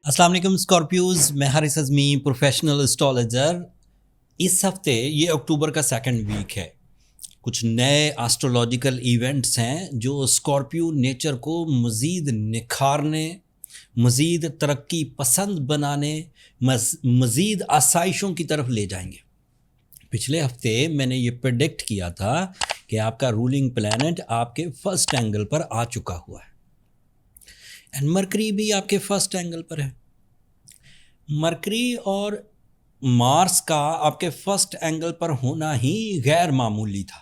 अस्सलाम वालेकुम स्कॉर्पियोज, मैं हारिस अज़मी, प्रोफेशनल एस्ट्रोलॉजर। इस हफ्ते ये अक्टूबर का सेकंड वीक है। कुछ नए एस्ट्रोलॉजिकल इवेंट्स हैं जो स्कॉर्पियो नेचर को मज़ीद निखारने, मज़ीद तरक्की पसंद बनाने, मज़ीद आसाइशों की तरफ ले जाएंगे। पिछले हफ्ते मैंने ये प्रेडिक्ट किया था कि आपका रूलिंग प्लैनेट आपके फर्स्ट एंगल पर आ चुका हुआ है एंड मरकरी भी आपके फर्स्ट एंगल पर है। मरकरी और मार्स का आपके फर्स्ट एंगल पर होना ही गैर मामूली था।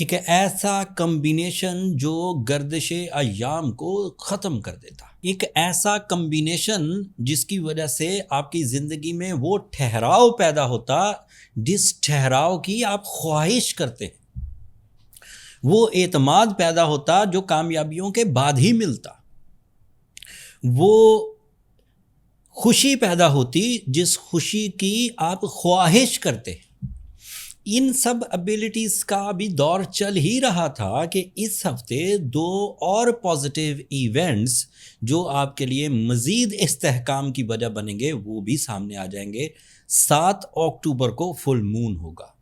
एक ऐसा कम्बिनेशन जो गर्दिश अय्याम को ख़त्म कर देता, एक ऐसा कम्बिनेशन जिसकी वजह से आपकी ज़िंदगी में वो ठहराव पैदा होता जिस ठहराव की आप ख्वाहिश करते हैं, वो एतमाद पैदा होता जो कामयाबियों के बाद ही मिलता, वो खुशी पैदा होती जिस खुशी की आप ख्वाहिश करते। इन सब एबिलिटीज़ का भी दौर चल ही रहा था कि इस हफ्ते दो और पॉजिटिव इवेंट्स जो आपके लिए मज़ीद इस्तेहकाम की वजह बनेंगे वो भी सामने आ जाएंगे। 7 अक्टूबर को फुल मून होगा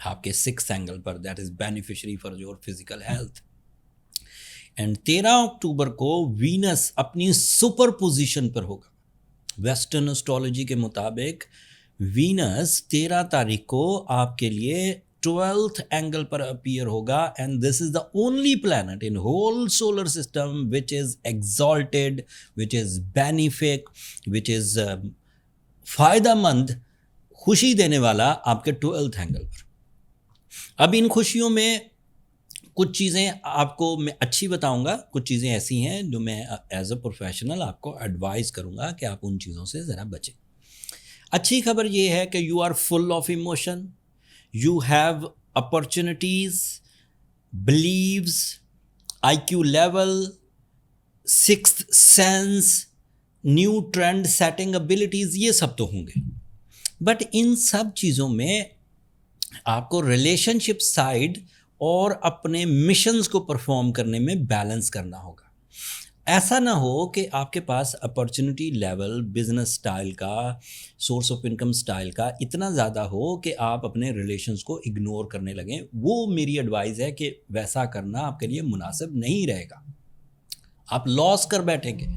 आपके 6th एंगल पर, that is beneficiary for your physical health. And 13 अक्टूबर को वीनस अपनी सुपर पोजीशन पर होगा। वेस्टर्न एस्ट्रोलॉजी के मुताबिक वीनस 13 तारीख को आपके लिए 12th एंगल पर अपीयर होगा and this is the only planet in whole solar system which is exalted, which is benefic, which is फायदेमंद, खुशी देने वाला आपके 12th एंगल पर। अब इन खुशियों में कुछ चीज़ें आपको मैं अच्छी बताऊंगा, कुछ चीज़ें ऐसी हैं जो मैं एज अ प्रोफेशनल आपको एडवाइस करूंगा कि आप उन चीज़ों से ज़रा बचें। अच्छी खबर ये है कि you are full of emotion, you have opportunities, believes, IQ level, sixth sense, new trend setting abilities, ये सब तो होंगे। बट इन सब चीज़ों में आपको रिलेशनशिप साइड और अपने मिशंस को परफॉर्म करने में बैलेंस करना होगा। ऐसा ना हो कि आपके पास अपॉर्चुनिटी लेवल बिजनेस स्टाइल का, सोर्स ऑफ इनकम स्टाइल का इतना ज़्यादा हो कि आप अपने रिलेशंस को इग्नोर करने लगें। वो मेरी एडवाइस है कि वैसा करना आपके लिए मुनासिब नहीं रहेगा। आप लॉस कर बैठेंगे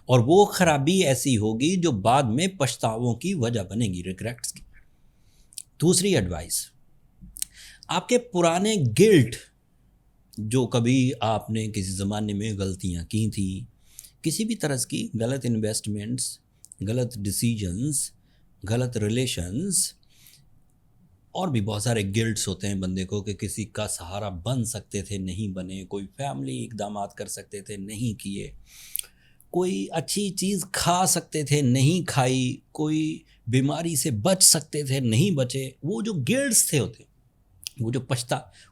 और वो खराबी ऐसी होगी जो बाद में पछतावों की वजह बनेगी, रिग्रेट्स की। दूसरी एडवाइस, आपके पुराने गिल्ट जो कभी आपने किसी ज़माने में गलतियाँ की थी, किसी भी तरह की गलत इन्वेस्टमेंट्स, गलत डिसीजंस, गलत रिलेशंस, और भी बहुत सारे गिल्ट्स होते हैं बंदे को कि किसी का सहारा बन सकते थे नहीं बने, कोई फैमिली इकदामात कर सकते थे नहीं किए, कोई अच्छी चीज़ खा सकते थे नहीं खाई, कोई बीमारी से बच सकते थे नहीं बचे। वो जो गिल्ट्स थे होते, वो जो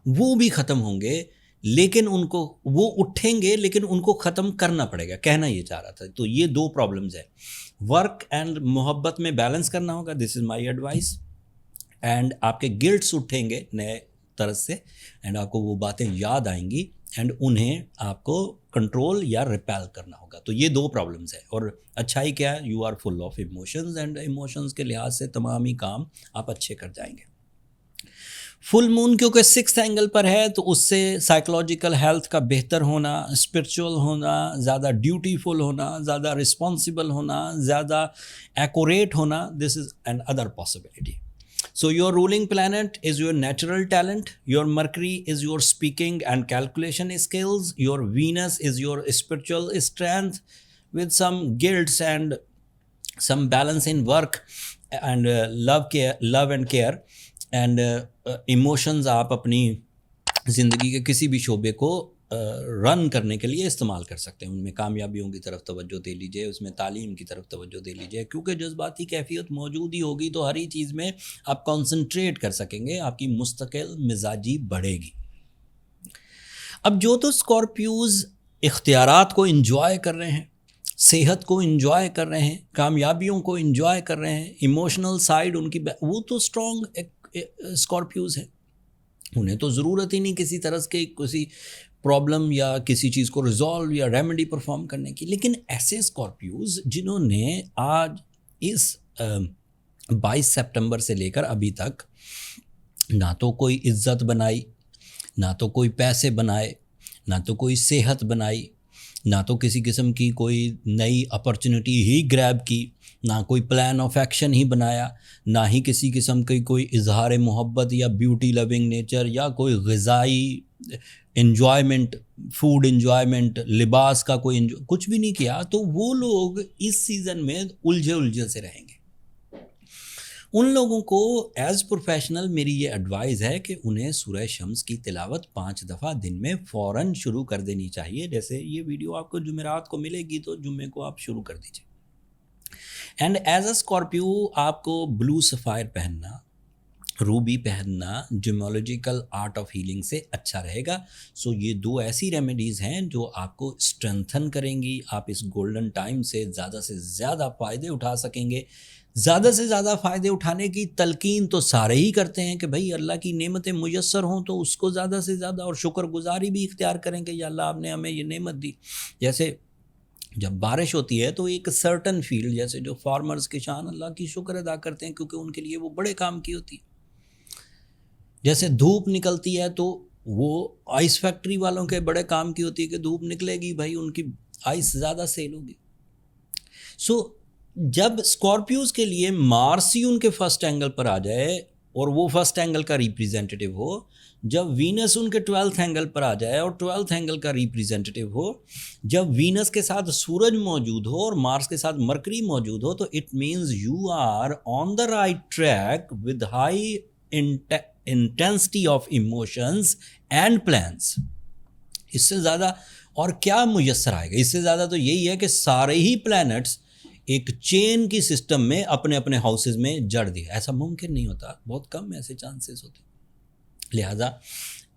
वो भी ख़त्म होंगे, लेकिन उनको वो उठेंगे लेकिन उनको ख़त्म करना पड़ेगा। कहना ये चाह रहा था। तो ये दो प्रॉब्लम्स है, वर्क एंड मोहब्बत में बैलेंस करना होगा, this is my advice. And आपके गिल्ट्स उठेंगे नए तरह से एंड आपको वो बातें याद आएंगी एंड उन्हें आपको कंट्रोल या रिपेल करना होगा। तो ये दो प्रॉब्लम्स है। और अच्छाई क्या है, you are full of emotions and emotions के लिहाज से तमाम ही काम आप अच्छे कर जाएंगे। फुल मून क्योंकि 6th एंगल पर है तो उससे साइकोलॉजिकल हेल्थ का बेहतर होना, स्पिरिचुअल होना, ज़्यादा ड्यूटीफुल होना, ज़्यादा रिस्पॉन्सिबल होना, ज़्यादा एक्यूरेट होना, this is an other possibility. So your ruling planet is your natural talent, your Mercury is your speaking and calculation skills, your Venus is your spiritual strength with some guilds and some balance in work and love and care and emotions आप अपनी ज़िंदगी के किसी भी शोबे को run करने के लिए इस्तेमाल कर सकते हैं। उनमें कामयाबियों की तरफ तवज्जो दे लीजिए, उसमें तालीम की तरफ तवज्जो दे लीजिए, क्योंकि जज्बाती कैफियत मौजूद ही होगी तो हर ही चीज़ में आप कंसंट्रेट कर सकेंगे, आपकी मुस्तकिल मिजाजी बढ़ेगी। अब जो तो स्कॉर्पियोज इख्तियारात को इंजॉय कर रहे हैं, सेहत को इंजॉय कर रहे हैं, कामयाबियों को इंजॉय कर रहे हैं, इमोशनल साइड उनकी वो तो स्ट्रॉन्ग स्कॉर्पियोज हैं। उन्हें तो ज़रूरत ही नहीं किसी तरह के किसी प्रॉब्लम या किसी चीज़ को रिजॉल्व या रेमेडी परफॉर्म करने की। लेकिन ऐसे स्कॉर्पियोज जिन्होंने आज इस 22 सितंबर से लेकर अभी तक ना तो कोई इज्जत बनाई, ना तो कोई पैसे बनाए, ना तो कोई सेहत बनाई, ना तो किसी किस्म की कोई नई अपॉर्चुनिटी ही ग्रैब की, ना कोई प्लान ऑफ एक्शन ही बनाया, ना ही किसी किस्म की कोई इजहार मोहब्बत या ब्यूटी लविंग नेचर या कोई ग़िज़ाई इन्जॉयमेंट, फूड इन्जॉयमेंट, लिबास का कोई कुछ भी नहीं किया, तो वो लोग इस सीज़न में उलझे उलझे से रहेंगे। उन लोगों को एज़ प्रोफेशनल मेरी ये एडवाइस है कि उन्हें सूरह शम्स की तिलावत 5 दफ़ा दिन में फ़ौरन शुरू कर देनी चाहिए। जैसे ये वीडियो आपको जुमेरात को मिलेगी तो जुम्मे को आप शुरू कर दीजिए। एंड एज अ स्कॉर्पियो आपको ब्लू सफ़ायर पहनना, रूबी पहनना जियोलॉजिकल आर्ट ऑफ हीलिंग से अच्छा रहेगा। सो ये 2 ऐसी रेमेडीज़ हैं जो आपको स्ट्रेंथन करेंगी। आप इस गोल्डन टाइम से ज़्यादा फ़ायदे उठा सकेंगे। ज़्यादा से ज़्यादा फ़ायदे उठाने की तलकीन तो सारे ही करते हैं कि भाई अल्लाह की नेमतें मुयस्सर हों तो उसको ज़्यादा से ज़्यादा और शुक्रगुजारी भी इख्तियार करें कि या अल्लाह आपने हमें ये नेमत दी। जैसे जब बारिश होती है तो एक सर्टन फील्ड, जैसे जो फार्मर्स किसान अल्लाह की शुक्र अदा करते हैं क्योंकि उनके लिए वो बड़े काम की होती है। जैसे धूप निकलती है तो वो आइस फैक्ट्री वालों के बड़े काम की होती है कि धूप निकलेगी भाई उनकी आइस ज़्यादा सेल होगी। सो जब स्कॉर्पियोज के लिए मार्स ही उनके फर्स्ट एंगल पर आ जाए और वो फर्स्ट एंगल का रिप्रेजेंटेटिव हो, जब वीनस उनके 12th एंगल पर आ जाए और 12th एंगल का रिप्रेजेंटेटिव हो, जब वीनस के साथ सूरज मौजूद हो और मार्स के साथ मरकरी मौजूद हो, तो it means you are on the right track with high intensity of emotions and plans. इससे ज़्यादा और क्या मुयस्सर आएगा? इससे ज़्यादा तो यही है कि सारे ही प्लैनेट्स एक चेन की सिस्टम में अपने अपने हाउसेज में जड़ दिए। ऐसा मुमकिन नहीं होता, बहुत कम ऐसे चांसेस होते। लिहाजा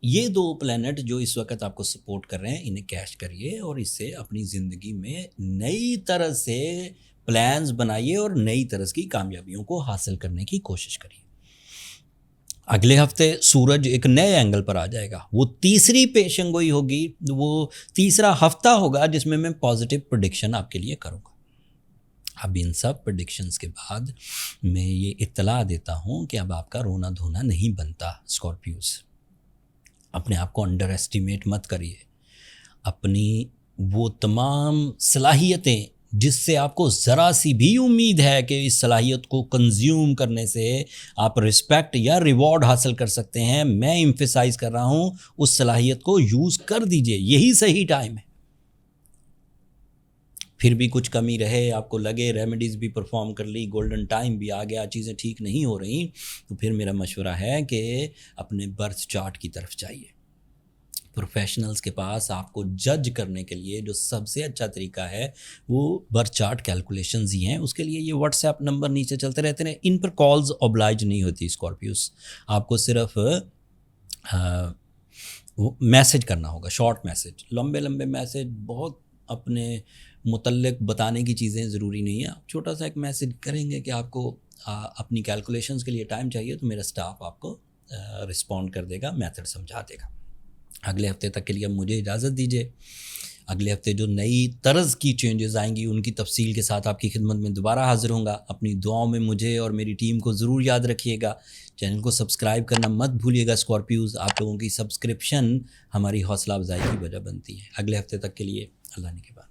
ये 2 प्लैनेट जो इस वक्त आपको सपोर्ट कर रहे हैं, इन्हें कैश करिए और इससे अपनी ज़िंदगी में नई तरह से प्लान्स बनाइए और नई तरह की कामयाबियों को हासिल करने की कोशिश करिए। अगले हफ्ते सूरज एक नए एंगल पर आ जाएगा। वो तीसरी पेशंगोई होगी, वो तीसरा हफ्ता होगा जिसमें मैं पॉजिटिव प्रेडिक्शन आपके लिए करूँगा। अब इन सब प्रेडिक्शंस के बाद मैं ये इत्तला देता हूँ कि अब आपका रोना धोना नहीं बनता। स्कॉर्पियोज, अपने आप को अंडर एस्टिमेट मत करिए। अपनी वो तमाम सलाहियतें जिससे आपको ज़रा सी भी उम्मीद है कि इस सलाहियत को कंज्यूम करने से आप रिस्पेक्ट या रिवॉर्ड हासिल कर सकते हैं, मैं एम्फेसाइज कर रहा हूँ उस सलाहियत को यूज़ कर दीजिए। यही सही टाइम है। फिर भी कुछ कमी रहे, आपको लगे रेमेडीज़ भी परफॉर्म कर ली, गोल्डन टाइम भी आ गया, चीज़ें ठीक नहीं हो रही, तो फिर मेरा मशवरा है कि अपने बर्थ चार्ट की तरफ जाइए। प्रोफेशनल्स के पास आपको जज करने के लिए जो सबसे अच्छा तरीका है वो बर्थ चार्ट कैलकुलेशंस ही हैं। उसके लिए ये व्हाट्सएप नंबर नीचे चलते रहते हैं, इन पर कॉल्स ऑब्लाइज नहीं होती स्कॉर्पियोस। आपको सिर्फ मैसेज करना होगा, शॉर्ट मैसेज। लंबे लंबे मैसेज बहुत अपने मुतल्लिक बताने की चीज़ें ज़रूरी नहीं है। आप छोटा सा एक मैसेज करेंगे कि आपको अपनी कैलकुलेशंस के लिए टाइम चाहिए, तो मेरा स्टाफ आपको रिस्पॉन्ड कर देगा, मेथड समझा देगा। अगले हफ्ते तक के लिए मुझे इजाज़त दीजिए। अगले हफ्ते जो नई तर्ज की चेंजेस आएंगी उनकी तफसील के साथ आपकी खिदमत में दोबारा हाज़िर होऊंगा। अपनी दुआओं में मुझे और मेरी टीम को ज़रूर याद रखिएगा। चैनल को सब्सक्राइब करना मत भूलिएगा स्कॉर्पियोज़। आप लोगों की सब्सक्रिप्शन हमारी हौसला अफजाई की वजह बनती है। अगले हफ्ते तक के लिए अल्लाह ने के बाद।